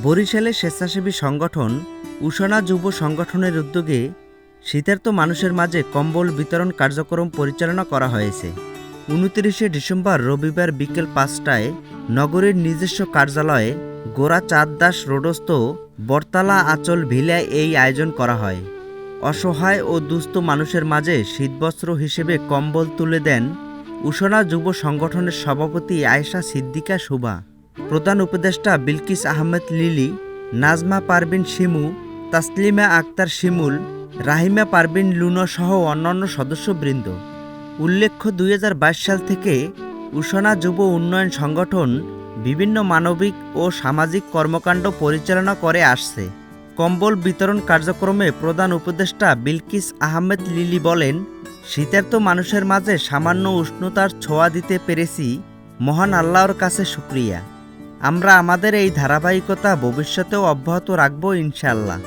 বরিশালের স্বেচ্ছাসেবী সংগঠন উষনা যুব সংগঠনের উদ্যোগে শীতার্ত মানুষের মাঝে কম্বল বিতরণ কার্যক্রম পরিচালনা করা হয়েছে। ২৯শে ডিসেম্বর রবিবার বিকেল ৫টায় নগরীর নিজস্ব কার্যালয়ে গোরা চাঁদ দাস রোডস্থ বটতলা আঁচল ভিলায় এই আয়োজন করা হয়। অসহায় ও দুস্থ মানুষের মাঝে শীতবস্ত্র হিসেবে কম্বল তুলে দেন উষনা যুব সংগঠনের সভাপতি আয়েশা সিদ্দিকা শুভা, প্রধান উপদেষ্টা বিলকিস আহমেদ লিলি, নাজমা পারভিন শিমু, তাসলিমা আক্তার শিমুল, রাহিমা পারভিন লুনা সহ অন্যান্য সদস্যবৃন্দ। উল্লেখ্য ২০২২ সাল থেকে উষনা যুব উন্নয়ন সংগঠন বিভিন্ন মানবিক ও সামাজিক কর্মকাণ্ড পরিচালনা করে আসছে। কম্বল বিতরণ কার্যক্রমে প্রধান উপদেষ্টা বিলকিস আহমেদ লিলি বলেন, শীতার্ত মানুষের মাঝে সামান্য উষ্ণতার ছোঁয়া দিতে পেরেছি, মহান আল্লাহর কাছে শুকরিয়া। আমরা আমাদের এই ধারাবাহিকতা ভবিষ্যতেও অব্যাহত রাখব ইনশাআল্লাহ।